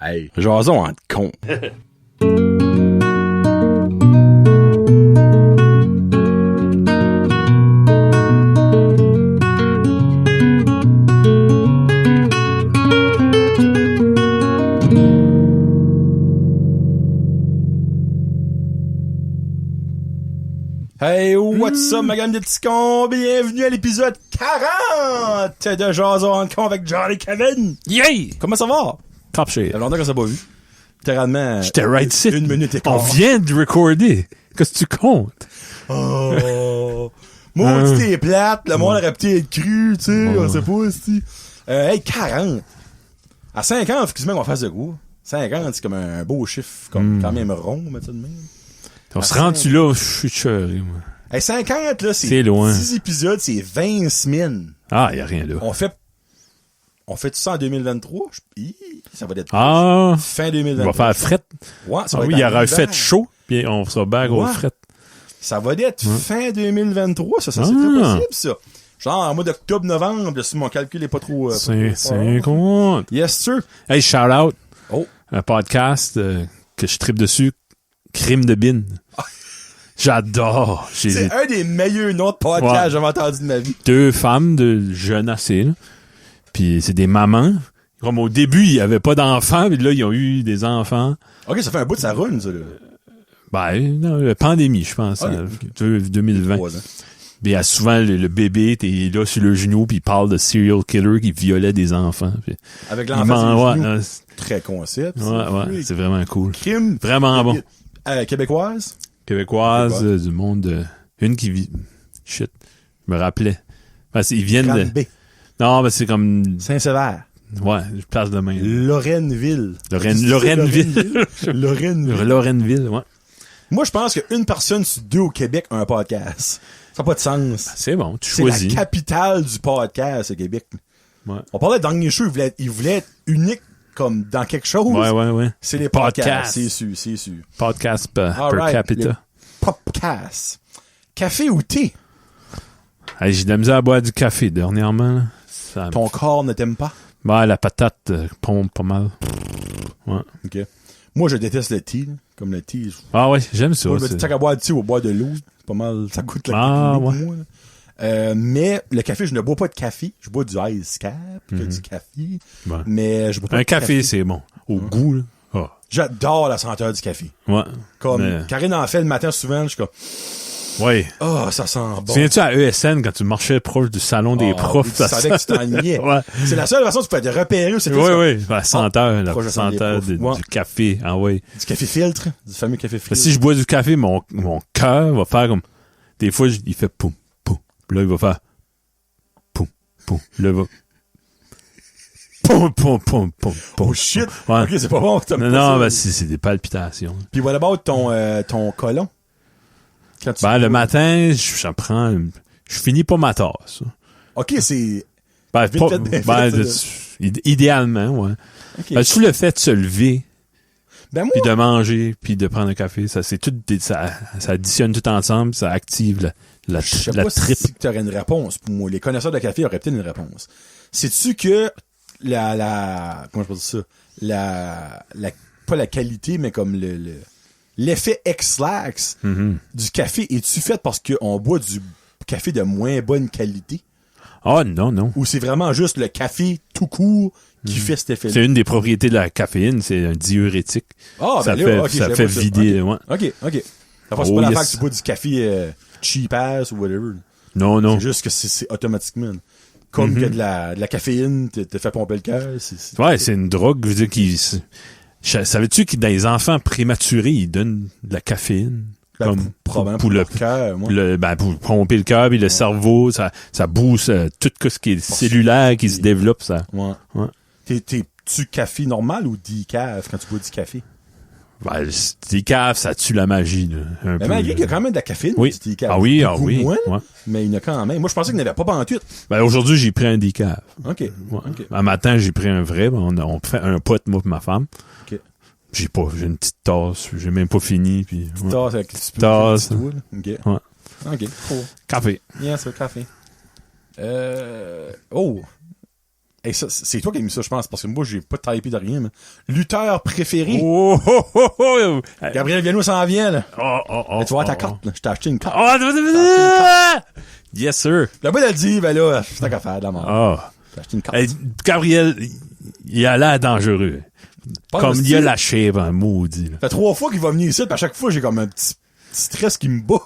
Hey, jason en con. Hey, what's up, ma gamme de petits cons? Bienvenue à l'épisode 40 de Jason en con avec Johnny Kevin. Yay! Comment ça va? Top shit. Ça fait longtemps qu'on s'est pas vu. Littéralement. J'étais right sit. Une minute et On quart. vient de recorder. Qu'est-ce que tu comptes? Oh. Maudit t'es plate. Le monde aurait peut-être cru, tu sais. On sait pas, si. Hey, 40. À 50, effectivement, qu'on fasse de quoi? 50, c'est comme un beau chiffre, comme quand même rond, mais ça de même. On se rend-tu là? Je suis cheuré, moi. Hey, 50, là, C'est loin. 10 épisodes, c'est 20 semaines. Ah, y a rien là. On fait ça en 2023? Ça va être fin 2023. On va faire fret. Ouais, ça va Oui, être il y aura en un fait hiver. chaud, puis on sera bague au Ouais. fret. Ça va être fin 2023, ça c'est très possible, ça. Genre, en mois d'octobre, novembre, si mon calcul est pas trop... C'est un con. Yes, sir. Hey, shout out. Oh. Un podcast que je tripe dessus. Crime de bin. J'adore. J'ai C'est un des meilleurs noms de podcast que j'ai jamais entendu de ma vie. 2 femmes de jeunes assez, là. Puis c'est des mamans. Comme au début, il y avait pas d'enfants, puis là, ils ont eu des enfants. OK, ça fait un bout de sa run, ça, là. Ben, non, la pandémie, je pense. Ok. 2020. 3 ans. Puis il y a souvent le bébé, t'es là sur le genou, puis il parle de serial killer qui violait des enfants. Puis, Avec il l'enfant, c'est ouais, très concept. ouais, c'est vraiment cool. Crime. Vraiment bon. Québécoise? Québécoise, du monde, une qui vit... Shit, je me rappelais. Parce qu'ils viennent de... Granby. Non, ben c'est comme... Saint-Sévère. Ouais, je place de main. Lorenville. Lorenville. Lorenville. Ouais. Moi, je pense qu'une personne sur 2 au Québec a un podcast. Ça n'a pas de sens. C'est bon, tu C'est choisis. la capitale du podcast au Québec. Ouais. On parlait de dernier show, il voulait être unique comme dans quelque chose. Ouais. C'est les Podcast. podcasts. C'est sûr. Podcast per Alright, capita. les podcasts. Café ou thé? Hey, j'ai de la misère à boire du café dernièrement. Là. Ça... Ton corps ne t'aime pas? Ben, la patate pompe pas mal. Ouais. OK. Moi, je déteste le thé. Là. Comme le thé. Ah ouais, j'aime ça. Moi, je me dis, tant qu'à boire du thé, on va boire de l'eau. C'est pas mal. Ça coûte la Ah, pour ouais. moi. Là. Mais le café, je ne bois pas de café. Je bois du ice cap, que du café. Ouais. Mais je bois pas Un de café, c'est bon. Au goût, là. Ah. J'adore la senteur du café. Ouais. Comme Mais- Karine en fait le matin souvent, je suis comme Ouais. ça sent bon. Tu viens-tu à ESN quand tu marchais proche du salon des profs? Oui, tu savais que tu t'ennuyais. Ouais. C'est la seule façon que tu peux te repérer où c'était Oui. La senteur, proche de la senteur des profs. du café. Ah ouais. du café filtre, du fameux café filtre. Si je bois du café, mon cœur va faire comme... Des fois, il fait poum, poum. Puis là, il va faire poum, poum. Là, il va... Poum, poum, poum, poum, poum. Oh shit. Ouais. OK, c'est pas bon. t'aimes Non, pas ça. ben, c'est des palpitations. Puis what about ton colon? Quand tu Ben, le bois. matin, j'en prends... Je finis pas ma tasse. OK, c'est Ben, Vite pas, fait, bien ben, fait, idéalement, ouais. OK. Ben, sous le fait de se lever, Ben moi, puis de manger, puis de prendre un café, ça c'est tout, ça additionne tout ensemble, ça active la je sais la pas tripe. si tu aurais une réponse pour moi. Les connaisseurs de café auraient peut-être une réponse. Sais-tu que comment je peux dire ça? Pas la qualité, mais comme l'effet X-Lax du café, est-tu fait parce qu'on boit du café de moins bonne qualité? Ah non. Ou c'est vraiment juste le café tout court qui fait cet effet-là? C'est une des propriétés de la caféine, c'est un diurétique. Ah, ça ben fait, là, ok, ça j'avais fait pas ça. vider, Ok. ouais. OK. Ça passe Oh, pas la yes. fac que tu bois du café cheap ass ou whatever. Non. C'est juste que c'est automatiquement. Comme que de la caféine te fait pomper le cœur. Ouais, c'est une drogue, je veux dire, savais-tu que dans les enfants prématurés, ils donnent de la caféine? Ben, comme probablement pour le leur cœur, moi. pour pomper le cœur, puis le cerveau, ça booste tout ce qui est cellulaire qui se développe, ça. Ouais. Ouais. T'es-tu café normal ou decaf quand tu bois du café? Ben, le decaf, ça tue la magie, là. Un Mais peu. malgré qu'il y a quand même de la caféine Oui. du decaf. Ah oui. Beaucoup moins, Ouais. mais il y en a quand même. Moi, je pensais qu'il n'y en avait pas pantoute. Ben, aujourd'hui, j'ai pris un decaf. OK. Ouais. OK. Un matin, j'ai pris un vrai. On fait un pot, moi et ma femme. OK. J'ai une petite tasse. J'ai même pas fini, puis... ouais. Tasse avec du Tasse. petit doigt, là. OK. Ouais. OK. Cool. Café. Yes, le café. Oh. Hey, ça, c'est toi qui as mis ça, je pense, parce que moi, j'ai pas typé de rien, mais. Lutteur préféré. Oh, oh, oh, oh. Gabriel Viano s'en vient, là. Oh, Tu vois ta carte, là. Je t'ai acheté une carte. Yes, sir. Le bout, elle dit, ben là, c'est ta qu'à faire, de la mort. J'ai acheté une carte. Hey, Gabriel, il a l'air dangereux. Comme il a la shape, un maudit. Là. Ça fait 3 fois qu'il va venir ici, pis à chaque fois, j'ai comme un petit stress qui me bat.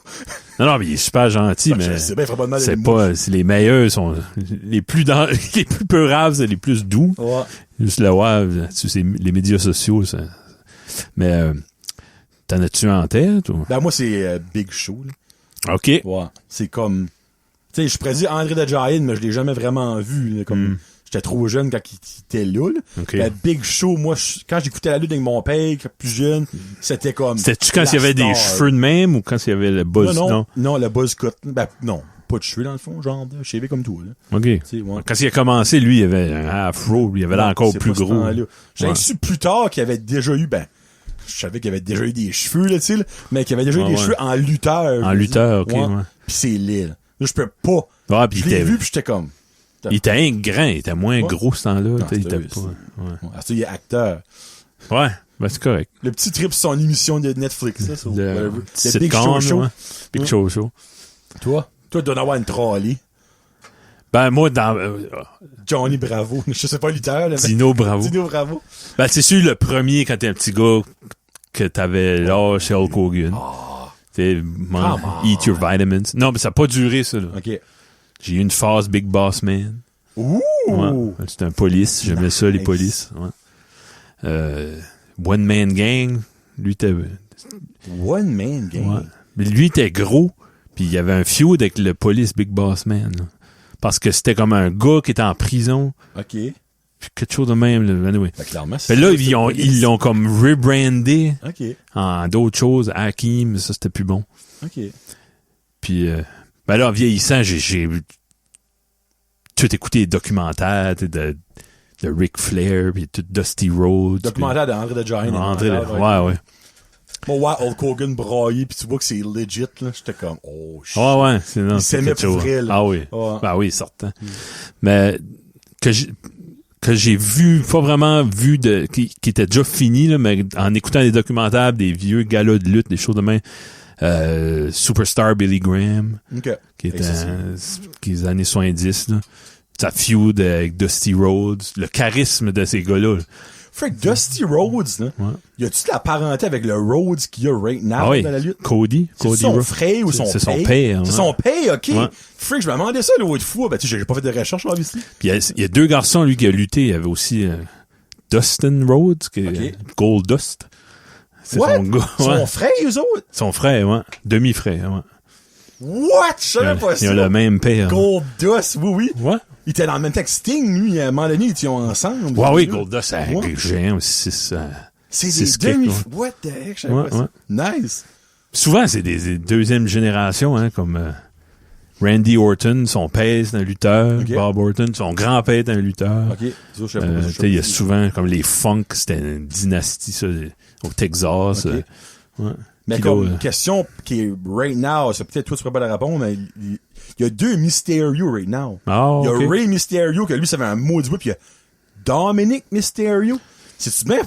Non, mais il est super gentil, mais c'est bien, il ferait pas de mal à c'est une pas, c'est les meilleurs sont les plus les plus peurables, c'est les plus doux. Ouais. Juste le voir sur les médias sociaux, ça. Mais t'en as-tu en tête ou? Ben moi, c'est Big Show, là. OK. Ouais. C'est comme... Tu sais, je pourrais dire André the Giant, mais je l'ai jamais vraiment vu, là, comme... J'étais trop jeune quand il était là. Okay. La Big Show, moi, quand j'écoutais la lutte avec mon père, plus jeune, c'était comme... C'était-tu quand il y avait des cheveux de même ou quand il y avait le buzz? Non, le buzz cut. Ben, non. Pas de cheveux, dans le fond, genre de cheveux comme toi, là. OK. Ouais. Quand il a commencé, lui, il avait un afro, il avait l'air encore plus gros. J'ai su plus tard qu'il avait déjà eu, ben, je savais qu'il avait déjà eu des cheveux, là, tu sais, mais qu'il avait déjà eu des cheveux en lutteur. En lutteur, OK, ouais. Pis c'est laid, là. Là, je peux pas. Ouais, pis je l'ai vu, pis j'étais comme... Il était un grand, il était moins gros ce temps-là. Non, il était pas. Ouais. Il est acteur. Ouais, ben c'est correct. Le petit trip sur son émission de Netflix, ça. Le Big Show. Ouais. Big Show. Toi, tu dois en avoir une trolley. Ben, moi, dans... Johnny Bravo. Je sais pas lutteur, là. Dino Bravo. Dino Bravo. Ben, c'est sûr, le premier, quand t'es un petit gars, que t'avais là chez Hulk Hogan. T'es, eat your vitamins. Non, mais ça n'a pas duré, ça, là. OK. J'ai eu une phase Big Boss Man. Ouh! Ouais. C'était un police. J'aimais ça, les polices. Ouais. One Man Gang. Lui, était... One Man Gang? Ouais. Mais lui, était gros. Puis il y avait un feud avec le police Big Boss Man. Là. Parce que c'était comme un gars qui était en prison. OK. Puis quelque chose de même. Là. Anyway. Clairement, mais là, ils l'ont comme rebrandé en d'autres choses. Hakim, ça, c'était plus bon. OK. Puis... ben là, en vieillissant, j'ai tout écouté les documentaires de Ric Flair, puis tout Dusty Rhodes. Documentaire d'André the Giant. Ouais. Bon, ouais, Hulk Hogan braillé, puis tu vois que c'est legit, là. J'étais comme, oh, shit. Ouais. Il s'aimait pour vrai, là. Ah oui. Ouais. Ben oui, certain. Mais que j'ai vu, pas vraiment vu qui était déjà fini, là, mais en écoutant les documentaires des vieux galas de lutte, des choses de même. Superstar Billy Graham, qui était qui est des années 70, là. Sa feud avec Dusty Rhodes, le charisme de ces gars-là. Frank, Dusty Rhodes, là. Ouais. Y a-tu de la parenté avec le Rhodes qu'il y a right now dans la lutte? Cody son Rhodes. frère ou son père? C'est son père. C'est son père, OK. Ouais. Frank, je me demandais ça l'autre fois. Ben, tu sais, j'ai pas fait de recherche, là, ici. Puis il y a 2 garçons, lui, qui a lutté. Il y avait aussi Dustin Rhodes, qui est Gold Dust. C'est son gars. Son frère, eux autres? Son frère, ouais. Demi-frère, ouais. What? Je savais pas ça. Ils ont le même père. Goldust, oui. Ouais. Il était dans le même temps que Sting, lui, à un moment donné, ils étaient ensemble. Ouais, oui, Goldust, c'est un géant aussi. C'est des demi... What the heck? Je savais pas ça. Nice. Souvent, c'est des deuxième génération, hein, comme Randy Orton, son père, c'est un lutteur. Bob Orton, son grand-père est un lutteur. OK. Il y a souvent, comme les Funk, c'était une dynastie, ça, au Texas. Ouais. Mais comme une question qui est right now, c'est peut-être toi tu pourrais pas la répondre, mais il y a 2 Mysterio right now. Oh, il y a Rey Mysterio, que lui, ça fait un maudit bout, puis il y a Dominic Mysterio. C'est-tu bien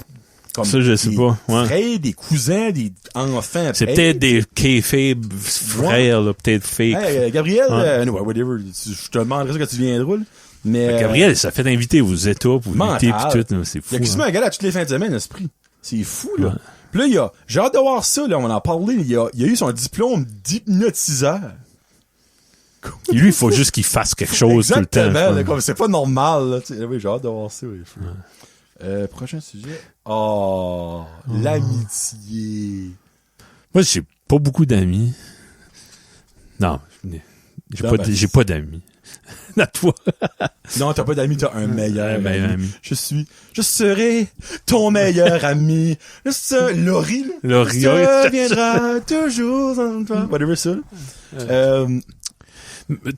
comme ça, je sais pas. Ouais. Frères, des cousins, des enfants. C'est peut-être des kayfabe frères, là, peut-être fake. Hey, Gabriel, whatever, je te demanderai ça quand tu viendras, là. Mais Gabriel, ça fait inviter aux États pour lutter pis tout, c'est fou. Il y a quasiment un gars là toutes les fins de semaine, esprit. C'est fou, là. Ouais. Puis là, j'ai hâte de voir ça, là, on en a parlé, il a eu son diplôme d'hypnotiseur. Lui, il faut juste qu'il fasse quelque chose tout le temps. Exactement, comme c'est pas normal, là. Oui, j'ai hâte de voir ça, oui. Prochain sujet. L'amitié. Moi, j'ai pas beaucoup d'amis. Non, j'ai pas d'amis. À toi. Non, t'as pas d'amis, t'as un meilleur ami. Je serai ton meilleur ami. Laurie, viendra toujours en toi. Whatever ça.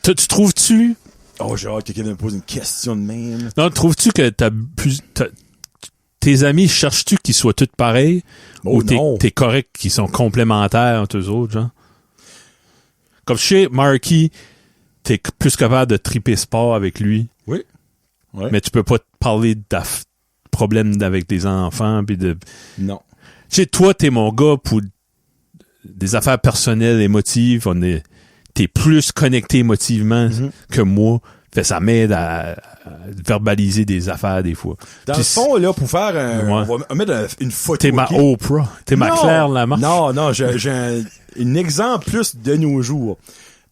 Tu trouves-tu? Oh, j'ai hâte que quelqu'un me pose une question de même. Non, trouves-tu que tes amis, cherches-tu qu'ils soient tous pareils? Ou t'es correct qu'ils sont complémentaires entre eux autres, genre? Comme chez Marky, t'es plus capable de triper sport avec lui. Oui. Ouais. mais tu peux pas te parler de problèmes avec tes enfants pis de... Non. Tu sais, toi, t'es mon gars pour des affaires personnelles, émotives, t'es plus connecté émotivement que moi. Fait ça m'aide à verbaliser des affaires des fois. Dans Puis le fond, là, pour faire on va mettre une photo. T'es ma Oprah. T'es ma Claire Lamarche. Non, j'ai un exemple plus de nos jours.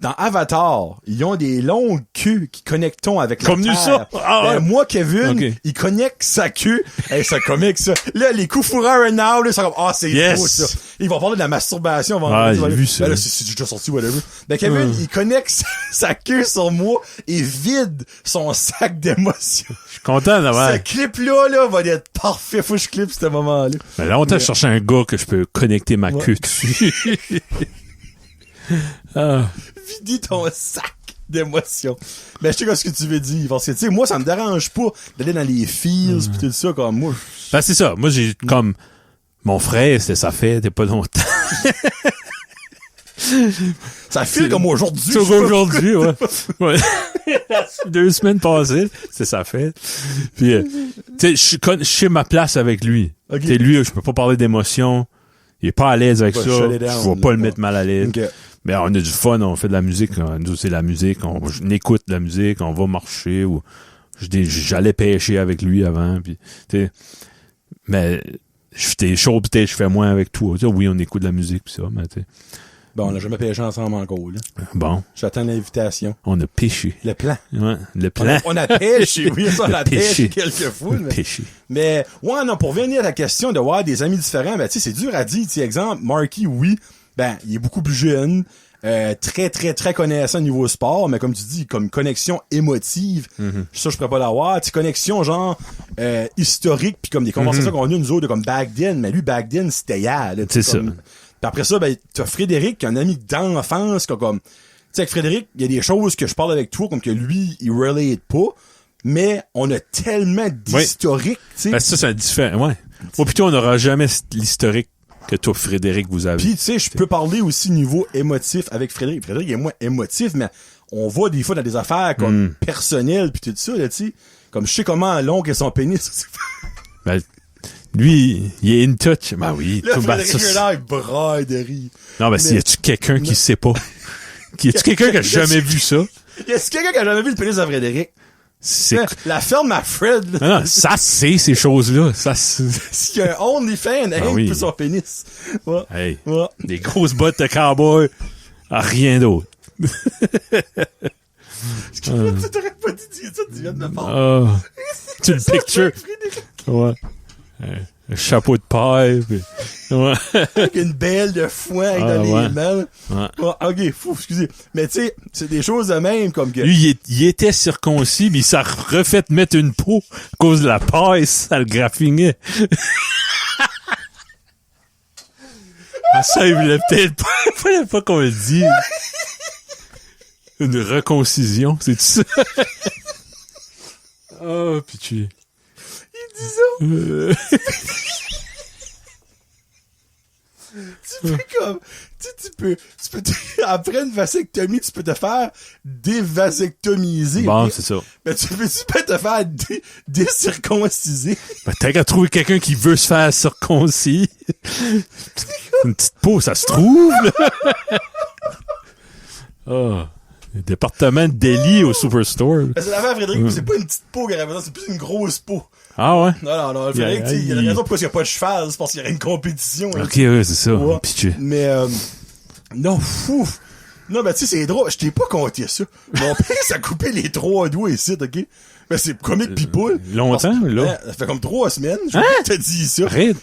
Dans Avatar, ils ont des longues queues qui connectent avec la Comme nous Terre. ça? Ah ouais. Moi, Kevin, Okay. il connecte sa queue. Hey, ça comique, ça. Là, les coups fourreurs now, là, c'est comme, c'est Yes. beau, ça. Ils vont parler de la masturbation. J'ai vu ça. Ben là, c'est déjà sorti, whatever. Ben, Kevin, il connecte sa queue sur moi et vide son sac d'émotions. Je suis content d'avoir... Ce clip-là, va être parfait. Faut que je clip ce moment-là. Ben, longtemps, je cherchais un gars que je peux connecter ma queue dessus. Vider ton sac d'émotions. Ben, je sais ce que tu veux dire. Parce que, tu sais, moi, ça me dérange pas d'aller dans les feels pis tout ça, comme moi. Ben, c'est ça. Moi, j'ai comme... Mon frère, ça fait pas longtemps. Ça file comme aujourd'hui. C'est aujourd'hui, ouais. 2 semaines passées, ça fait. Puis, tu sais, je sais ma place avec lui. Okay. Tu sais, lui, je peux pas parler d'émotion. Il est pas à l'aise avec ça. Je vais pas le mettre mal à l'aise. Okay. Mais on a du fun, on fait de la musique. Nous, c'est la musique. On écoute de la musique, on va marcher. Ou j'allais pêcher avec lui avant. Puis, tu sais, mais t'es chaud, peut-être je fais moins avec toi. Tu sais, oui, on écoute de la musique pis ça, mais tu sais. Bon, on n'a jamais pêché ensemble encore, là. Bon. J'attends l'invitation. On a pêché. Le plan. Ouais, le plan. On a pêché, oui, ça, on a pêché quelques fois. Mais, ouais, non, pour venir à la question de voir des amis différents, ben, tu sais, c'est dur à dire. Tu sais, exemple, Marky, oui, ben, il est beaucoup plus jeune, très, très, très connaissant au niveau sport, mais comme tu dis, comme connexion émotive, ça, je pourrais pas l'avoir. Tu sais, connexion, genre, historique, puis comme des conversations qu'on a eu, nous autres, comme back then, mais lui, back then, c'était hier, là. C'est ça. Puis après ça, ben, t'as Frédéric, qui est un ami d'enfance, comme, tu sais, avec Frédéric, il y a des choses que je parle avec toi, comme que lui, il relate pas, mais on a tellement d'historique, tu sais. Ben, ça, c'est différent, ouais. Ou plutôt, on n'aura jamais l'historique que toi, Frédéric, vous avez. Puis, tu sais, je peux parler aussi niveau émotif avec Frédéric. Frédéric est moins émotif, mais on va des fois dans des affaires comme personnelles puis tout ça, là, tu sais. Comme je sais comment long est son pénis. Ben, lui, il est in touch. Ben oui. Là, tout, Frédéric là, il braille de rire. Non, ben, y a-tu quelqu'un qui sait pas? Y a-tu quelqu'un qui a jamais vu ça? Y a-tu quelqu'un qui a jamais vu le pénis de Frédéric? C'est... La ferme à Fred, là. Non, ça, c'est ces choses-là. Ça, s'il y a un OnlyFans, pour son pénis. Ouais. Hey. Ouais. Des grosses bottes de cowboy. Rien d'autre. Tu t'aurais pas dit ça, tu viens de me parler. Tu le picture. Ouais. Un chapeau de paille. Puis... Ouais. Avec une belle de foin dans les mains. Ouais. Ok, fou, excusez. Mais tu sais, c'est des choses de même comme que... Lui, il était circoncis, mais il s'est refait mettre une peau à cause de la paille, ça le graffinait. Ça, il voulait peut-être pas, il fallait pas qu'on le dise. Une reconcision, c'est ça? Oh, pis tu... Il dit ça. Tu peux comme... Tu peux après une vasectomie, tu peux te faire dévasectomiser. Bon, c'est ça. Mais tu peux te faire décirconciser. Ben, t'as qu'à trouver quelqu'un qui veut se faire circoncis. Une petite peau, ça se trouve, là. Oh. Le département de délit au Superstore. C'est l'affaire, Frédéric, c'est pas une petite peau qu'il y a besoin, c'est plus une grosse peau. Ah ouais? Non, Frédéric, il y a une raison pourquoi il n'y a pas de cheval, c'est parce qu'il y aurait une compétition. Ok, ouais, c'est ça. Ouais. Pitché. Mais, non, fou. Non, ben, tu sais, c'est drôle. Je t'ai pas compté ça. Mon père s'est coupé les 3 doigts ici, ok? Ben, c'est comique people. Longtemps, là? Ça fait comme 3 semaines. Je te dis ça. Arrête.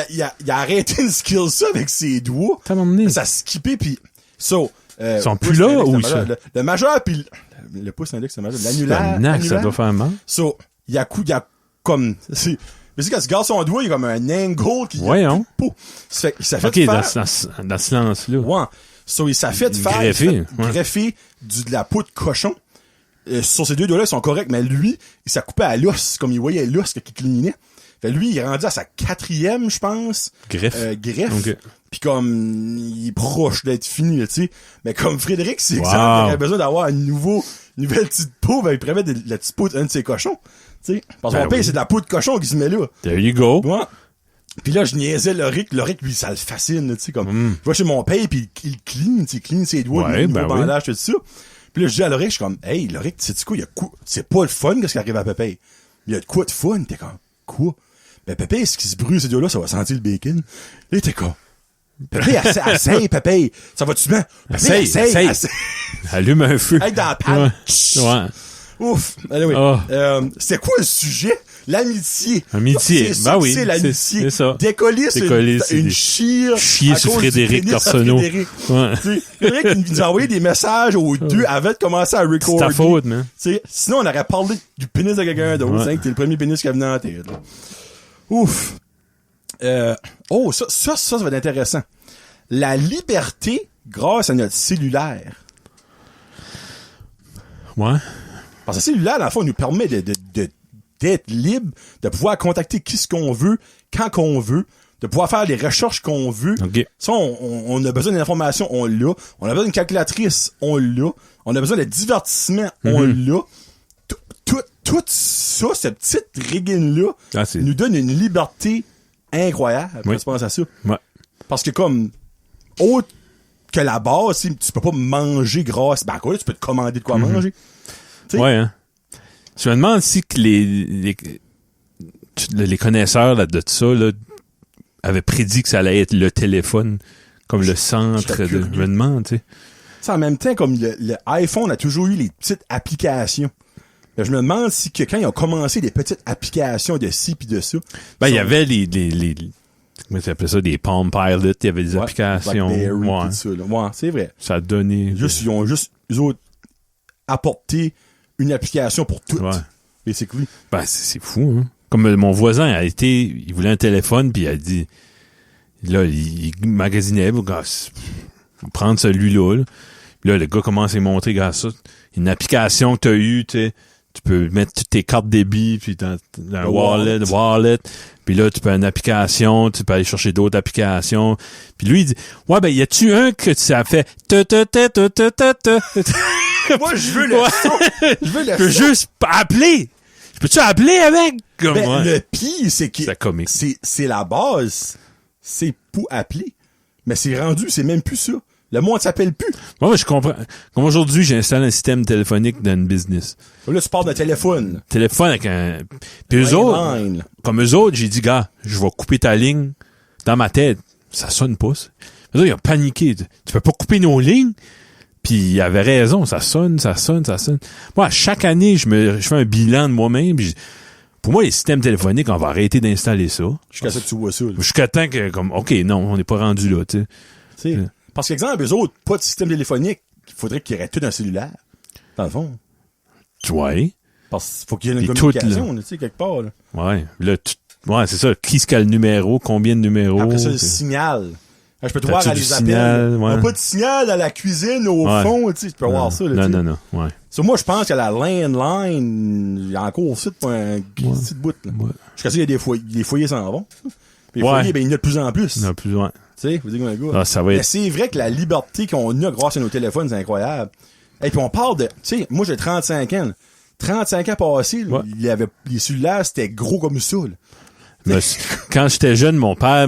Il a arrêté une skill ça avec ses doigts. T'as emmené. Ça a skippé pis, so, ils sont plus là, ou ça? Le majeur pis le pouce index, c'est le majeur. L'annulaire. Ça doit faire mal. So, il y a comme, mais c'est quand tu gardes son doigt, il y a comme un angle qui, voyons. Ça fait ok, faire. dans ce silence-là. Ouais. So, il s'est fait faire. Greffer de la peau de cochon. Sur ces 2 doigts-là, ils sont corrects, mais lui, il s'est coupé à l'os, comme il voyait l'os qui clignait. Fait lui, il est rendu à sa 4e, je pense. Greffe. Greffe. Okay. Puis comme, il est proche d'être fini, tu sais. Mais comme Frédéric, c'est Wow. exemple, il aurait besoin d'avoir une nouvelle petite peau, ben, il pourrait mettre la petite peau d'un de ses cochons. Tu sais. Parce que Ben mon père, oui. c'est de la peau de cochon qui se met là. There you go. Ouais. Puis là, je niaisais Loric, lui, ça le fascine, tu sais, comme, je vais chez mon père, puis il clean, tu sais, clean ses doigts, Ouais, le ben nouveau oui. bandage, tout ça. Puis là, je dis à Loric, je suis comme, hey, Loric, tu sais quoi, c'est pas le fun, qu'est-ce qui arrive à Pépé? Il y a de quoi de fun? T'es comme, quoi? Ben, Pépé, ce qui se brûle, ces deux-là, ça va sentir le bacon. Là, t'es comme, Pépé, essaye, Pépé. Ça va-tu bien? Pépé, essaye. Allume un feu. Hey, dans la panne. Ouais. Ouf. Anyway. Oh. C'est quoi le sujet? L'amitié. Amitié. C'est ça Ben que oui. c'est l'amitié. C'est ça. Décoller, c'est une chire. Chier à sur cause du Frédéric pénis à Arsenault. Frédéric. Ouais. Tu sais, Frédéric, il nous a envoyé des messages aux deux avant de commencer à C'est recorder. ta faute, man. Tu sais, sinon, on aurait parlé du pénis de quelqu'un d'autre. Ouais. Hein, que t'es le premier pénis qui a venu en tête. Là. Ouf. Ça va être intéressant. La liberté grâce à notre cellulaire. Ouais. Parce que le cellulaire, dans le fond, nous permet d'être libre, de pouvoir contacter qui ce qu'on veut, quand qu'on veut, de pouvoir faire les recherches qu'on veut. OK. Ça, on a besoin d'informations, on l'a. On a besoin d'une calculatrice, on l'a. On a besoin de divertissement, on l'a. Tout ça, cette petite riguine-là, nous donne une liberté incroyable. Oui. Tu penses à ça? Ouais. Parce que comme, autre que la base, tu peux pas manger grâce. Ben quoi, tu peux te commander de quoi manger. T'sais? Ouais, hein. Je me demande si que les connaisseurs là, de ça là, avaient prédit que ça allait être le téléphone comme le centre de... Je me demande, tu sais. Ça, en même temps, comme le iPhone a toujours eu les petites applications. Ben, je me demande si que quand ils ont commencé les petites applications de ci pis de ça. Ben, il y avait les comment tu appelles ça, des Palm Pilot, il y avait des applications. Ouais. Ça, là. Ouais, c'est vrai. Ça a donné... Ils ont juste, eux autres, apporté une application pour tout. Ouais. Et c'est cool. Ben, c'est fou, hein. Comme mon voisin il voulait un téléphone, puis il a dit, là, il magasinait, gars, faut prendre celui-là, là. Puis là, le gars commence à montrer, gars, ça, une application que t'as eue, tu sais, tu peux mettre toutes tes cartes débit, puis dans un wallet, puis là, tu peux une application, tu peux aller chercher d'autres applications. Puis lui, il dit, ouais, ben, y a-tu un que ça fait Moi, je veux le son. Je veux le Je peux son. juste appeler. Je peux-tu appeler avec? Comme Ben, moi. le pire, c'est que C'est comique. c'est la base. C'est pour appeler. Mais c'est rendu, c'est même plus ça. Le monde s'appelle plus. Moi, je comprends. Comme aujourd'hui, j'ai installé un système téléphonique dans une business. Là, tu parles de téléphone. Téléphone avec un... Puis eux autres, Line. comme eux autres, j'ai dit, gars, je vais couper ta ligne. Dans ma tête, ça sonne pas, ça. Eux autres, ils ont paniqué. Tu peux pas couper nos lignes. Puis il avait raison, ça sonne. Moi, chaque année, je fais un bilan de moi-même. Puis pour moi, les systèmes téléphoniques, on va arrêter d'installer ça. Jusqu'à ça que tu vois ça. Là. Jusqu'à temps que, comme, OK, non, on n'est pas rendu là, tu sais. Tu sais, parce qu'exemple, eux autres, pas de système téléphonique, il faudrait qu'ils aient tout un cellulaire. Dans le fond. Ouais. Parce qu'il faut qu'il y ait une Et communication, tu sais, quelque part. Là. Ouais. Là, ouais, c'est ça. Qui se a le numéro? Combien de numéros? Après ça, le signal. Je peux te voir à du les signal, appels. ouais. On n'a pas de signal à la cuisine, au fond, tu sais, tu peux voir ça. Là, Non. Ouais. So, moi, je pense que la landline, il y a encore aussi pour un petit bout. Là. Ouais. Jusqu'à ça, il y a des foyers s'en vont. Puis les Ouais. foyers, ben, il y en a de plus en plus. Non, plus loin. Tu sais, vous dites un gars. Ah, ça va Mais être... c'est vrai que la liberté qu'on a grâce à nos téléphones, c'est incroyable. Et puis on parle de, tu sais, moi j'ai 35 ans. Là. 35 ans passés, là, Ouais. il y avait les cellulaires, c'était gros comme ça. Là. Mais quand j'étais jeune, mon père,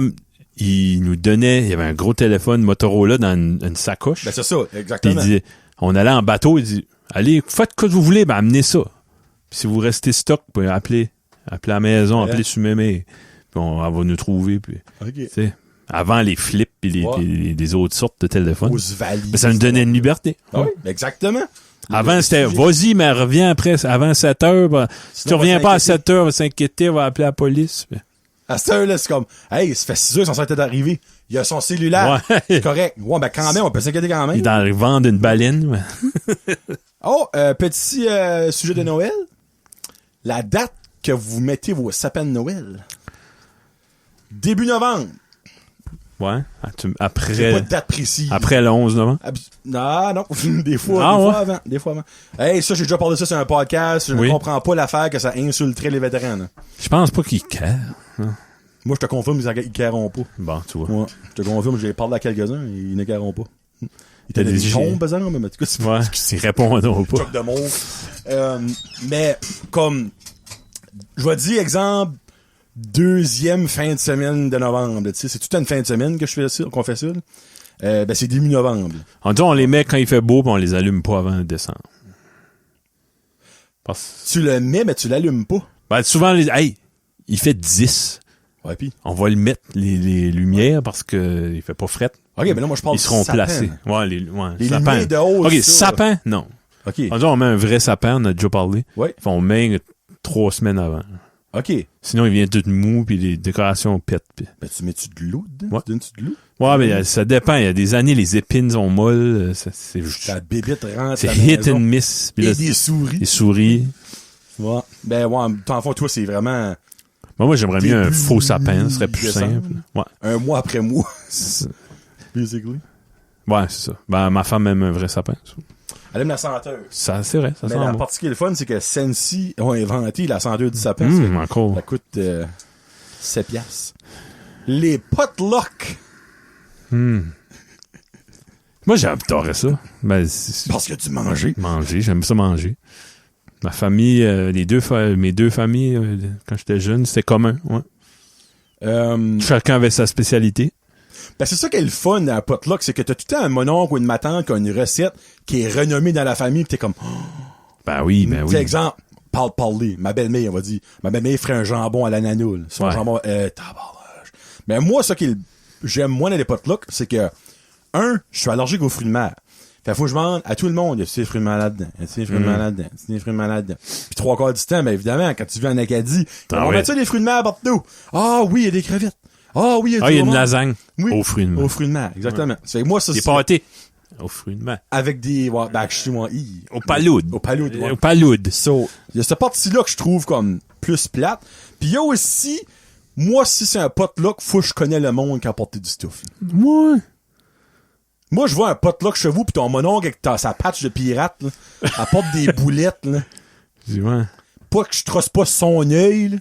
il nous donnait, il y avait un gros téléphone Motorola dans une sacoche. Ben c'est ça, Puis exactement. il dit, on allait en bateau, il dit, allez, faites ce que vous voulez, ben amenez ça. Puis si vous restez stock, vous pouvez appeler à la maison, appeler sur mémé. Puis on va nous trouver. Puis, OK. tu sais, avant les flips et les autres sortes de téléphones. Aux valises. Mais ça nous donnait une liberté. Ah oui, exactement. Avant, c'était, vas-y, mais reviens après, avant 7 heures. Ben, si tu Sinon, on va reviens pas à s'inquiéter. 7 heures, on va s'inquiéter, on va appeler la police. À cette heure-là, c'est comme, hey, ça fait 6 heures qu'ils sont peut-être arrivés. Il a son cellulaire. Ouais. C'est correct. Ouais, ben quand même, on peut s'inquiéter quand même. Il est dans le ventre d'une baleine. Ouais. Oh, petit sujet de Noël. La date que vous mettez vos sapins de Noël. Début novembre. Ouais. J'ai pas Après, de date précise. après le 11 novembre. Non. Des fois avant. Des fois avant. Hey, ça, j'ai déjà parlé de ça sur un podcast. Je Oui. ne comprends pas l'affaire que ça insulterait les vétérans. Là. Je pense pas qu'il care. Moi, je te confirme, ils carreront pas. Bon, tu vois. Ouais. Je te confirme, j'ai parlé à quelques-uns, ils ne carreront pas. Ils étaient des cons, par exemple, mais en tout cas, Ouais, s'ils répondront pas. choc de mots. Mais, comme, je vais dire, exemple, deuxième fin de semaine de novembre, tu sais, c'est toute une fin de semaine que je fais ça, qu'on fait ça, là. Ben, c'est début novembre. En tout cas, on les met quand il fait beau, puis on les allume pas avant décembre. Tu le mets, mais tu l'allumes pas. Ben, souvent, il fait 10. Ouais, pis. On va le mettre, les lumières, parce que il fait pas fret. Ok, mais là, moi, je parle Ils seront sapin. placés. Ouais, les sapins. Lumières de haut, OK, ça, sapin, non. Ok. En tout cas, on met un vrai sapin, on a déjà parlé. Ouais. On met 3 semaines avant. Ok. Sinon, il vient tout mou, puis les décorations pètent. Ben, tu mets-tu de l'eau dedans? Ouais. Tu donnes-tu de l'eau? Ouais, mais ça dépend. Il y a des années, les épines sont molles. C'est La bébite rentre c'est à la hit maison. and miss. Puis Et là, des souris. les souris. Ouais. Ben, ouais, en fond, toi, c'est vraiment Moi, j'aimerais mieux un Début faux sapin. Ce serait plus décembre. simple. Ouais. un mois après mois. C'est Basically. ouais, c'est ça. Ben, ma femme aime un vrai sapin. Elle aime la senteur. Ça, c'est vrai. Ça Mais sent la bon. partie qui est le fun, c'est que Sensi ont inventé la senteur du sapin. Encore. Ça coûte 7 piastres. Les potluck. Moi, j'adorais ça. Ben, Parce que tu manges. manger, j'aime ça manger. Ma famille, mes deux familles, quand j'étais jeune, c'était commun. Ouais. Chacun avait sa spécialité. Ben, c'est ça qui est le fun dans un potluck, c'est que t'as tout le temps un mononcle ou une matante qui a une recette qui est renommée dans la famille, pis t'es comme, Ben oui. Par exemple, parler, ma belle-mère, on va dire, ma belle-mère ferait un jambon à l'ananoule. Son Ouais. jambon, tabarnage. Mais moi, ça qui j'aime moins dans les potlucks, c'est que, je suis allergique aux fruits de mer. Fait faut que je demande à tout le monde, y a-tu des fruits de mer là-dedans? Y a-tu des fruits de mer là-dedans? Y a-tu des fruits de mer là-dedans? Puis 3/4 du temps, ben évidemment, quand tu vis en Acadie, on met ça des fruits de mer partout. Ah oui, il y a des crevettes. Ah oui, il y a il y a une homard. lasagne Oui. aux fruits de mer. Aux fruits de mer, exactement. C'est moi, ça, Des c'est pâtés aux fruits de mer. avec des, ouais, ben, chez moi, Au paloud. Au paloud, ouais. Au paloud. So, il y a cette partie-là que je trouve comme plus plate. Puis il y a aussi, moi, si c'est un potluck, faut que je connais le monde qui a apporté du stuff. Ouais. Moi, je vois un potluck chez vous, pis ton mononcle avec sa patch de pirate, là, apporte des boulettes, là. Ouais. Pas que je trosse pas son œil, là,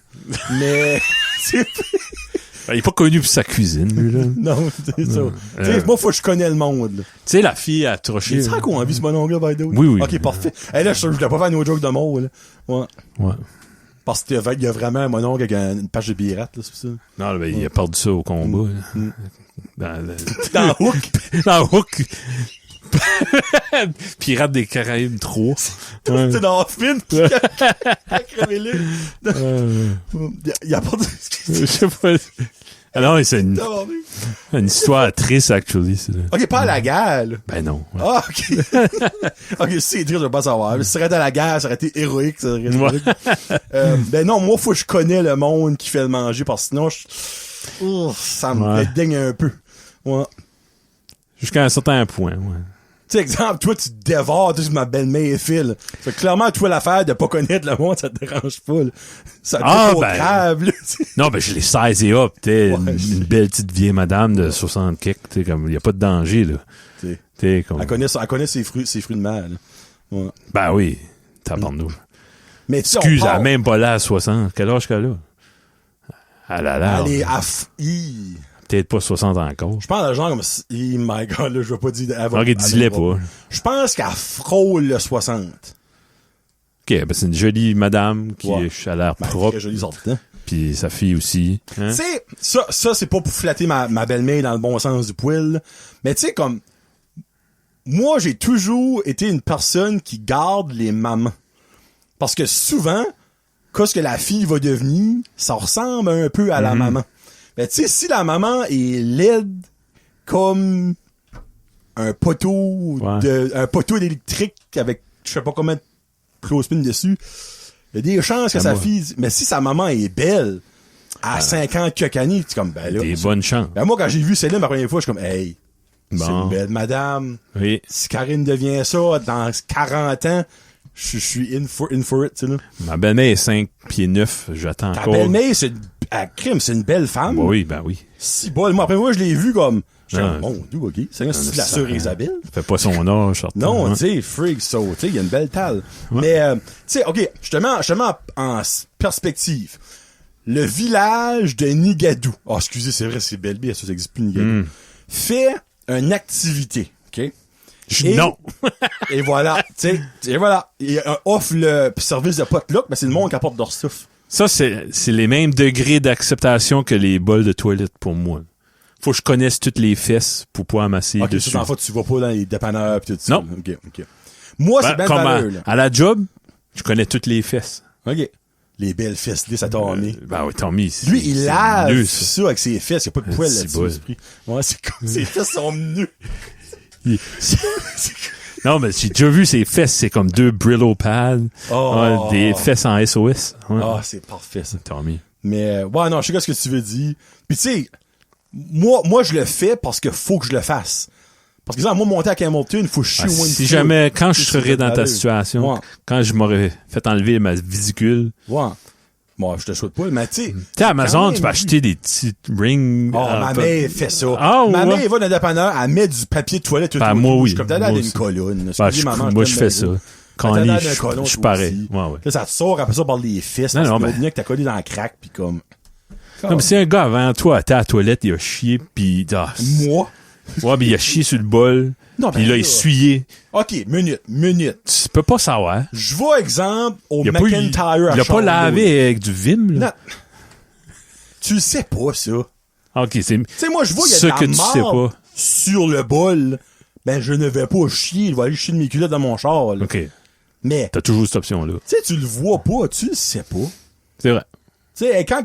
mais... Ben, il est pas connu pour sa cuisine, lui, là. non, c'est ça. T'sais, moi, faut que je connais le monde, là. Tu sais, la fille a troché. C'est ça qu'on a vu ce mononcle-là, by the way? Oui. Ok, parfait. Et là, je voulais pas faire une autre joke de mort, là. Ouais. Ouais. Parce qu'il y a vraiment un mononcle avec une patch de pirate, là, c'est ça. Non, là, ben, il a perdu ça au combat. Là. Dans Hook. Dans Hook. Pirates des Caraïbes 3. Ouais. C'est dans Hoffman, qui a crevé là. Il y a pas de... Je sais pas. Alors, c'est une histoire triste, actually. Ok, pas à la guerre, là. Ben non. Ouais. Ah, ok. Ok, c'est triste, je veux pas savoir. Si ça aurait été à la guerre, ça aurait été héroïque, ça aurait été héroïque. Ben non, moi, faut que je connais le monde qui fait le manger, parce que sinon, ça me dédaigne un peu. Ouais. Jusqu'à un certain point, ouais. Tu sais, exemple, toi, tu te dévores, tu sais, ma belle-mère file. Fait que clairement, toi, l'affaire de pas connaître le monde, ça te dérange pas, là. Ça te fait grave, là. Non, ben, je l'ai saisi up, t'es une belle petite vieille madame de 60 kicks, t'es comme, y a pas de danger, là. T'es comme... Elle connaît ses fruits de mer, là. Ouais. Ben oui, tabarnou. Mais tu sais, excuse, elle a même pas là à 60. Quel âge qu'elle a? Elle a l'air. Elle est peut-être pas 60 encore. Je pense à genre comme my god, là, je veux pas dire Ok, dis-le pas. Je pense qu'elle frôle le 60. Ok, ben c'est une jolie madame qui a l'air propre. Très jolie sortie. Puis sa fille aussi. Hein? Tu sais, ça c'est pas pour flatter ma belle-mère dans le bon sens du poil. Mais tu sais, comme moi, j'ai toujours été une personne qui garde les mamans. Parce que souvent, qu'est-ce que la fille va devenir, ça ressemble un peu à la maman. Ben, tu sais, si la maman est laide comme un poteau d'électrique avec je sais pas combien de clothespins dessus, il y a des chances que sa fille... Mais si sa maman est belle, à 5 ans, Kokani, tu comme, ben là... Des bonnes chances. Ben moi, quand j'ai vu Céline la première fois, je suis comme, hey, bon. c'est une belle madame. Oui. Si Karine devient ça, dans 40 ans, je suis in for it, tu sais, là. Ma belle-mère est 5 pieds 9, j'attends encore. Ta belle-mère, c'est une belle femme. Oui, ben oui. Si bon, moi, après moi, je l'ai vu comme... J'étais comme, bon, d'où, ok. C'est la sœur Isabelle. Fait pas son âge, certainement. Non, tu sais, freak, so, tu sais, il y a une belle talle. Ouais. Mais, tu sais, ok, justement, en perspective, le village de Nigadou. Ah, excusez, c'est vrai, c'est Belle-Bille, ça existe plus Nigadou. Fait une activité, OK? Non! Et voilà, tu sais, et voilà. Et offre le service de potluck, mais c'est le monde qui apporte leur souffle. Ça, c'est les mêmes degrés d'acceptation que les bols de toilette pour moi. Faut que je connaisse toutes les fesses pour pouvoir amasser Ok, dessus. ça, en fait, tu vas pas dans les dépanneurs pis tout ça. Non. Ok. Moi, c'est bien comme valeur, là. à la job, je connais toutes les fesses. Ok. Les belles fesses lisses à Tommy. Ben oui, Tommy. Lui, il lave nul, ça avec ses fesses. Il n'y a pas de poils C'est là-dessus. beau. L'esprit. Ouais, c'est comme ses fesses sont nues. Non, mais j'ai déjà vu ses fesses, c'est comme 2 Brillo pads. Oh. Ouais, des fesses en SOS. Ouais. Ah, c'est parfait, ça. Tommy. Mais, ouais, non, je sais ce que tu veux dire. Puis, tu sais, moi, je le fais parce que faut que je le fasse. Parce que, moi, monter à Hamilton, il faut chier au moins une Si fois. jamais, quand je C'est serais dans ta valeur. situation, Ouais. quand je m'aurais fait enlever ma vésicule, Ouais. Bon, je te souhaite pas, mais tu sais. tu sais, à Amazon, quand tu peux même- acheter des petits rings. Oh, ma mère fait ça. Ah, ma ouais. mère, elle va dans le dépanneur, elle met du papier de toilette tout Ben, autour. moi, oui. Je suis comme t'as l'air Moi d'une aussi. colonne. Ben, Excusez, maman, moi, t'aime je fais bien ça. gros. Quand T'as on l'air est, d'un je colon, suis toi pareil. aussi. Ouais, ouais. Là, ça te sort après ça par les fesses. Non, parce non, que mais- l'autre niaque, t'as collé dans le crack, pis comme. Comme si un gars avant toi était à la toilette, il a chié, pis Moi? ouais, pis il a chié sur le bol, Non, pis il a là. essuyé. OK, minute. Tu peux pas savoir. Je vais, exemple, au Il a pas, eu- McIntyre à il a pas Charlotte. lavé avec du Vim, là. Non. Tu le sais pas, ça. Ok, c'est Tu sais, moi, je vois, il y a ce de la que tu sais marde pas. sur le bol. Ben, je ne vais pas chier. Je vais aller chier de mes culottes dans mon char, là. Ok. Mais, T'as toujours cette option-là. tu sais, tu le vois pas, tu le sais pas. C'est vrai. Tu sais, quand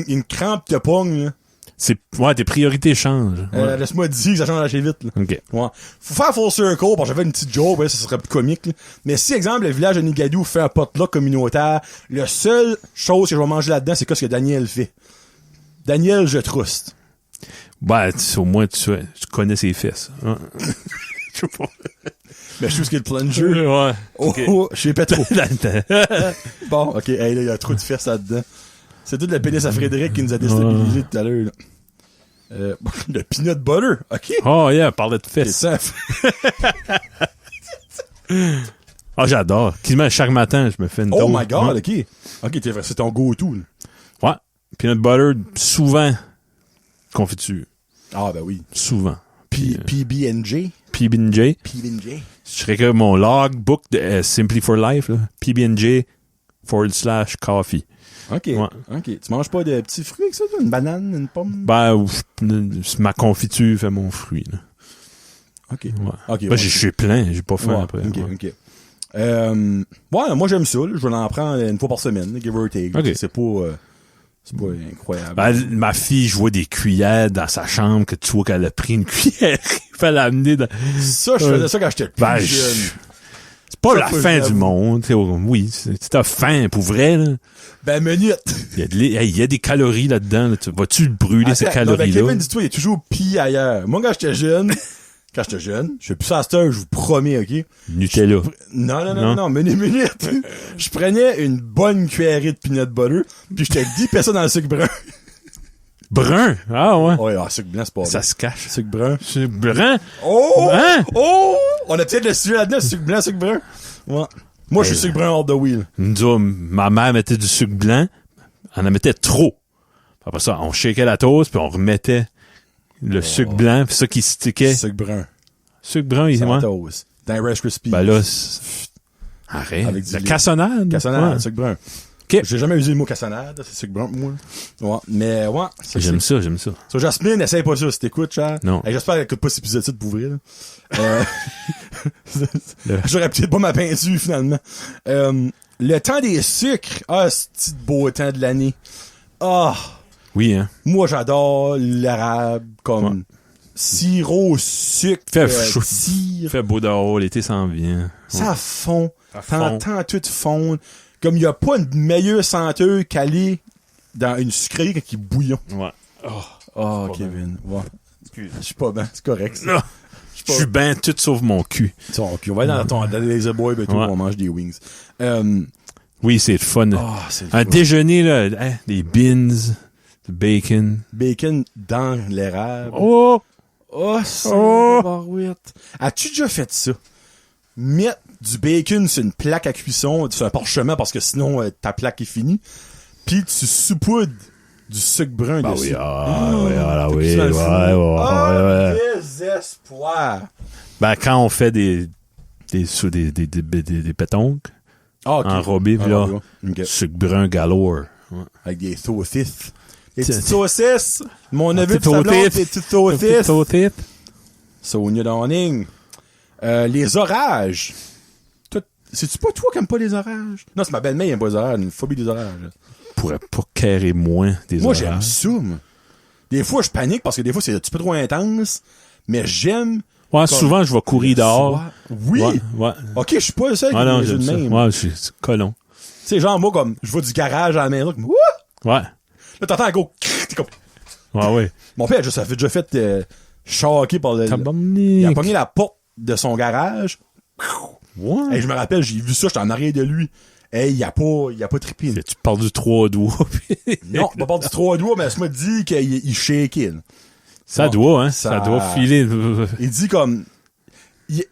une crampe te pogne, là, Ouais, tes priorités changent. Ouais. laisse-moi dire que ça change assez vite, là. Ok. Ouais. Faut faire full circle, parce que j'avais une petite joke, ouais, ça serait plus comique, là. Mais si, exemple, le village de Nigadou fait un potluck communautaire, la seule chose que je vais manger là-dedans, c'est ce que Daniel fait. Daniel, je truste. Ben, au moins, tu connais ses fesses. Hein. Je sais pas. Mais je sais ce qu'il y a le plunger. Ouais. Oh, Ok. oh, je sais pas trop. Là-dedans. Bon, ok, hey, là, il y a trop de fesses là-dedans. C'est tout le pénis à Frédéric qui nous a déstabilisé tout à l'heure, là. Le peanut butter, ok? Oh, yeah, parlait de C'est fesses. ça. Ah, j'adore. Quasiment chaque matin, je me fais une Oh toast. my god, Ouais. ok. Ok, c'est ton go-to, là. Ouais. Peanut butter, souvent, confiture. Ah, ben oui. Souvent. PB&J. PB&J. PB&J. Je serais que mon logbook de Simply for Life, là. PB&J/coffee. Ok. Ouais. Ok. Tu manges pas de petits fruits avec ça, toi? Une banane, une pomme? Ben, ma confiture fait mon fruit, là. Ok. Ouais. Ok. Ben, ouais, je suis plein, j'ai pas faim ouais, après. ok, Ouais. ok. Ouais, moi j'aime ça, là. Je vais en prendre une fois par semaine, là, give or take. Ok. C'est pas incroyable. Ben, ma fille, je vois des cuillères dans sa chambre, que tu vois qu'elle a pris une cuillère, il fait l'amener dans... Ça, je faisais ça quand j'étais plus Ben, jeune. c'est pas Ça, la faut que fin je du l'avoue. monde. Oui, t'as faim, pour vrai, là. Ben, minute. Il y a des calories là-dedans. Là. Vas-tu le brûler, ces Attends, non, ben, calories-là? Kevin, dis-toi, il est toujours pis ailleurs. Moi, quand j'étais jeune, je fais plus ça à cette heure, je vous promets, ok? Nutella. Non, minute. Je prenais une bonne cuillerée de peanut butter, puis je te dis, ça dans le sucre brun. Brun? Ah, ouais. Ouais, sucre blanc, c'est pas Ça bon. se cache. Sucre brun. C'est brun? Oh! Hein? Oh! On a peut-être le sujet là-dedans, sucre blanc, sucre brun. Ouais. Moi, je suis sucre brun hors de wheel. Nous autres, ma mère mettait du sucre blanc. Elle en mettait trop. Après ça, on shakeait la toast, puis on remettait le sucre blanc, puis ça qui stickait. Sucre brun. Sucre brun, il Sans ouais. toast. Dans les Rice Krispies. Ben là, arrête. Avec du La lait. cassonade. Cassonade, Ouais. sucre brun. Ok. J'ai jamais usé le mot cassonade, c'est sucre brun pour moi. Ouais, mais ouais. J'aime ça. So, Jasmine, essaye pas ça si t'écoutes, Charles. Non. Hey, j'espère qu'elle écoute pas cet épisode-ci pour vrai, là. J'aurais peut-être pas ma peinture, finalement. Le temps des sucres. Ah, ce petit beau temps de l'année. Ah, Oui, hein. moi, j'adore l'arabe comme Ouais. sirop, sucre, Fait chaud. cire. Fait beau dehors, l'été s'en vient. Ça fond. Ça fond. T'entends tout fondre. Comme il y a pas une meilleure senteur qu'aller dans une sucrerie qui bouillon. Ouais. Oh, pas Kevin. Ouais. Je suis pas bien. C'est correct, ça. Non. Je suis ben tout sauf mon cul. Bon, puis on va aller dans les Laser Boy, ben tout, Ouais. on mange des wings. Oui, c'est le fun. C'est le Un fun. déjeuner, là, hein, des beans, du bacon. Bacon dans l'érable. Oh! Oh, c'est Oh! barouette. As-tu déjà fait ça? Mettre du bacon sur une plaque à cuisson, sur un parchemin parce que sinon ta plaque est finie, puis tu saupoudres du sucre brun Ah dessus. oui, oui, Tu vas le foutre. ouais. Désespoir. Ben, quand on fait des pétonques, Ah, ok. enrobés, puis là, Ok. sucre brun galore. Ouais. Avec des saucisses. Des petites saucisses. Mon neveu petites pis sa blonde, saucisses. des petites saucisses. Saucisses. Sonia Downing. Les orages. C'est-tu pas toi qui aimes pas les orages? Non, c'est ma belle-mère qui aime pas les orages. Une phobie des orages. Pourrait pas carrer moins des Moi, orages. j'aime ça, moi. Des fois, je panique parce que des fois, c'est un petit peu trop intense. Mais j'aime... Ouais, souvent, je vais courir dehors. Oui! Ouais. Ok, je suis pas le seul qui Ah non, est j'aime de ça. même. Ouais, je suis colon. Tu sais, genre, moi, comme, je vais du garage à la maison, comme, ouah! Ouais. Là, t'entends un gros, t'es comme... Ouais. Mon père, ça fait déjà fait choquer par le... Il a Tabarnak. pogné la porte de son garage. Ouais. Hey, je me rappelle, j'ai vu ça, j'étais en arrière de lui. Hey, il a pas trippé. Tu parles du 3 doigts. Non, pas part du 3 doigts, mais elle m'a dit qu'il shakeait. Là. Ça Bon, doit, hein. ça- Ça doit filer. Il dit comme...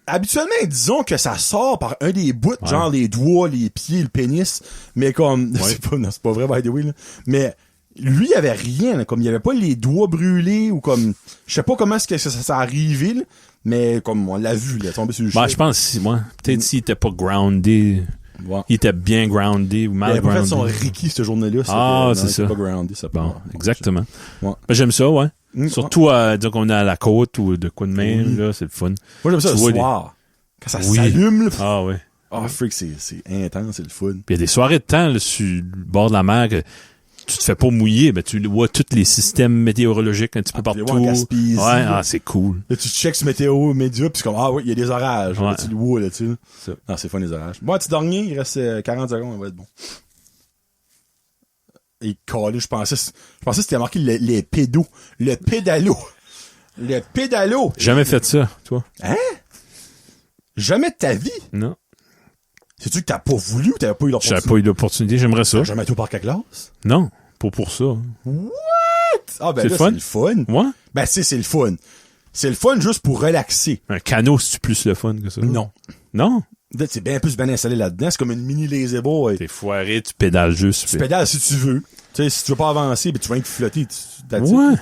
habituellement, disons que ça sort par un des bouts, genre les doigts, les pieds, le pénis, mais comme... Ouais. C'est pas vrai, by the way, là. Mais lui, il y avait rien, là, comme il y avait pas les doigts brûlés, ou comme... Je sais pas comment est-ce que ça s'est arrivé, là, mais comme on l'a vu, là, tombé sur le Ben, shake. je pense, peut-être s'il était pas groundé, Ouais. il était bien groundé ou Il mal avait pas fait groundé. son Ricky cette journée-là. Ah, c'est il était ça. pas groundé, ça. Bon, exactement. Ouais. Ben, j'aime ça, ouais. Mm, Surtout, disons qu'on est à la côte ou de quoi de main, Oui. là, c'est le fun. Moi, j'aime ça Tu le vois soir. Quand ça Oui. s'allume, là. Ah, ouais. Ah, freak, c'est intense, c'est le fun. Puis il y a des soirées de temps, là, sur le bord de la mer, que tu te fais pas mouiller, ben, tu vois tous les systèmes météorologiques un petit peu Tu les partout. vois en Gaspésie, Ouais, là. c'est cool. Là, tu checks sur météo, média, pis c'est comme, ah oui, il y a des orages. Ouais. Là, tu le vois, là, tu sais. Ça. Non, c'est fun, les orages. Bon, petit dernier, il reste 40 secondes, on va être bon. Et calé, je pensais que c'était marqué les pédos. Le pédalo. Le pédalo. Jamais fait ça, toi? Hein? Jamais de ta vie. Non. C'est-tu que t'as pas voulu ou t'avais pas eu J'avais l'opportunité? pas eu l'opportunité, j'aimerais ça. T'as jamais été au parc à glace? Non, pas pour ça. Ah, ben C'est là, fun? c'est le fun. Ouais? Ben, c'est le fun. C'est le fun juste pour relaxer. Un canot, c'est plus le fun que ça? Non. Non? Là, c'est bien plus bien installé là-dedans. C'est comme une mini lazy boy. T'es foiré, tu pédales juste. Tu pédales si tu veux. Tu sais, si tu veux pas avancer, ben, tu vas rien que flotter. That's it. Ouais.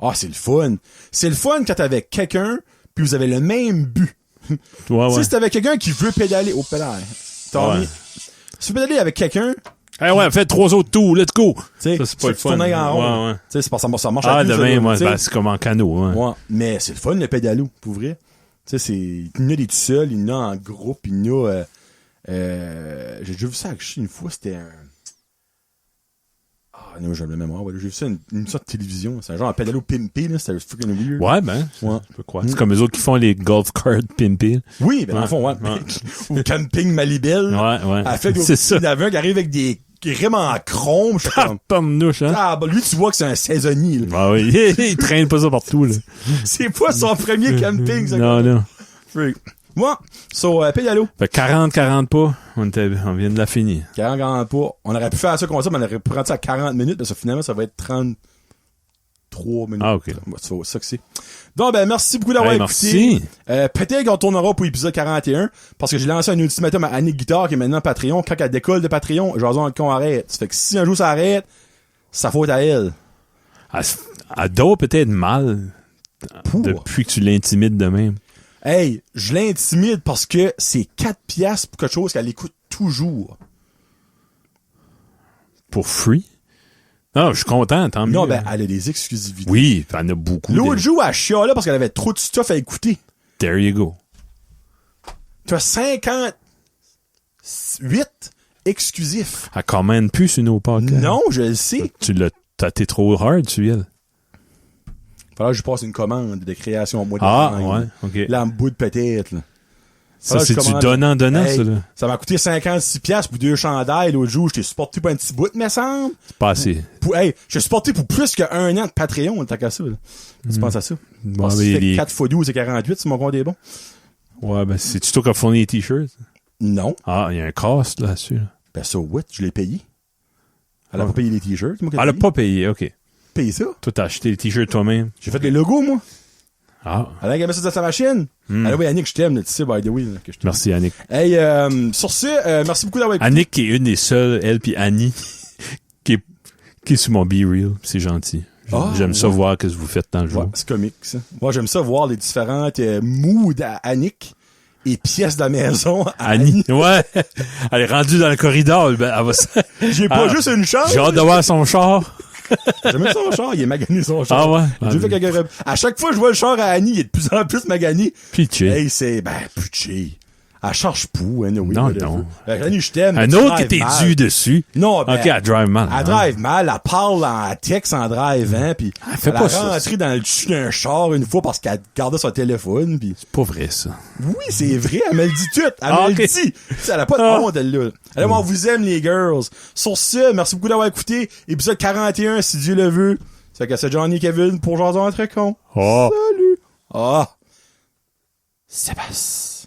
Ah, c'est le fun. C'est le fun quand t'es avec quelqu'un, puis vous avez le même but. Ouais, Tu ouais. sais, si t'es avec quelqu'un qui veut pédaler au pédale. Tommy. Ouais. Si tu veux pédaler avec quelqu'un, Eh ouais, fais 3 autres tours, let's go! tu sais, Ça, c'est pas le tu fun. tournes en rond. Ouais. Tu sais, c'est pas ça marche Ah, avec de nous, ça, même, là, ouais, tu sais. ben, c'est comme en canot, hein. Ouais, mais c'est le fun, le pédalo, pour vrai. Tu sais, il y en a des tout seuls, il y en a en groupe, il y en a... j'ai déjà vu ça avec une fois, c'était un... Ah, non, j'ai la mémoire. Voilà. J'ai vu ça une sorte de télévision. C'est un genre un pédalo pimpé, là. C'était freaking weird. Ouais, ben, Ouais. je peux croire. C'est comme eux autres qui font les golf carts pimpés. Oui, ben, dans le Ouais. fond, ouais. Ouais. Au camping Malibel. Ouais. Elle fait C'est ça. Il y en avait un qui arrive avec des rimes en chrome. Je suis comme... Tabarnouche, hein? Ah, bah, lui, tu vois que c'est un saisonnier, là. Ah oui, il traîne pas ça partout, là. C'est pas son premier camping, ça. Non. Freak. Moi, pédalo. Fait 40 pas, on vient de la finir. 40 pas. On aurait pu faire ça comme ça, mais on aurait pu prendre ça à 40 minutes, parce que finalement, ça va être 33 minutes. Ah, ok. Ouais, c'est ça que c'est. Donc, ben, merci beaucoup d'avoir Hey, écouté. merci. Peut-être qu'on tournera pour l'épisode 41, parce que j'ai lancé un ultimatum à Annick Guitare, qui est maintenant Patreon. Quand elle décolle de Patreon, Jason qu'on arrête. Ça fait que si un jour ça arrête, ça faute à elle. Elle doit peut-être mal Pouh. depuis que tu l'intimides de même. Hey, je l'intimide parce que c'est 4 piastres pour quelque chose qu'elle écoute toujours. Pour free? Non, je suis content, tant mieux. Non, ben, elle a des exclusivités. Oui, elle en a beaucoup. L'autre jour, elle chialait parce qu'elle avait trop de stuff à écouter. There you go. Tu as 58 exclusifs. Elle commande plus sur nos podcasts. Non, je le sais. T'es trop hard, tu elle. Falloir que je passe une commande de création au mois de Ah, novembre. ouais, ok. Là, en bout de peut-être, là. Ça, Falloir que c'est je du commande- donnant-donnant, Hey, ça, là. Ça m'a coûté 56 piastres pour 2 chandails. L'autre jour, je t'ai supporté pour un petit bout, me semble. C'est pas assez. Hey, je t'ai supporté pour plus qu'un an de Patreon, tant qu'à ça, là. Tu penses à ça? Bon, Parce que mais ça fait les- 4 x 12, c'est 48, si mon compte est bon. Ouais, ben, c'est-tu toi qui as fourni les t-shirts? Non. Ah, il y a un cost là-dessus, là. Ben, ça, ouais, je l'ai payé. Elle a Ah. pas payé les t-shirts, c'est moi qui ai Elle a payé. pas payé, ok. Payé ça. Toi, t'as acheté les t-shirts toi-même. J'ai fait les logos, moi. Ah, Elle a gagné ça dans sa machine. Ah oui, Annick, je t'aime, là, tu sais, by the way, là, que je t'aime. merci, Annick. Hey, sur ce, merci beaucoup d'avoir écouté. Annick qui est une des seules, elle puis Annie, qui cliquez sur mon Be Real, c'est gentil. J'aime ça voir ce que vous faites dans le jour. Ouais, c'est comique, ça. Moi, j'aime ça voir les différentes moods à Annick et pièces de la maison à Annie. Ouais. Elle est rendue dans le corridor. Ben, elle va J'ai pas juste une chance. J'ai hâte de voir son char. J'aime même son char, il est magané son char. Ah ouais? À chaque fois que je vois le char à Annie, il est de plus en plus magané. Pitché. Hey, c'est, pitché. Elle charge pou, hein, oui. Non. Annie, je t'aime. Un autre qui était dû dessus. Non, ok, elle drive mal. Elle drive mal, elle parle en texte en drive, hein, pis elle a rentré dans le dessus d'un char une fois parce qu'elle gardait son téléphone, pis. C'est pas vrai, ça. Oui, c'est vrai, elle me le dit tout. Elle me le dit. Elle a pas de honte, elle, là. Allez, moi, on vous aime, les girls. Sur ce, merci beaucoup d'avoir écouté. Épisode 41, si Dieu le veut. C'est que c'est Johnny et Kevin pour Jason entre cons. Oh. Salut. Ah. Sébastien.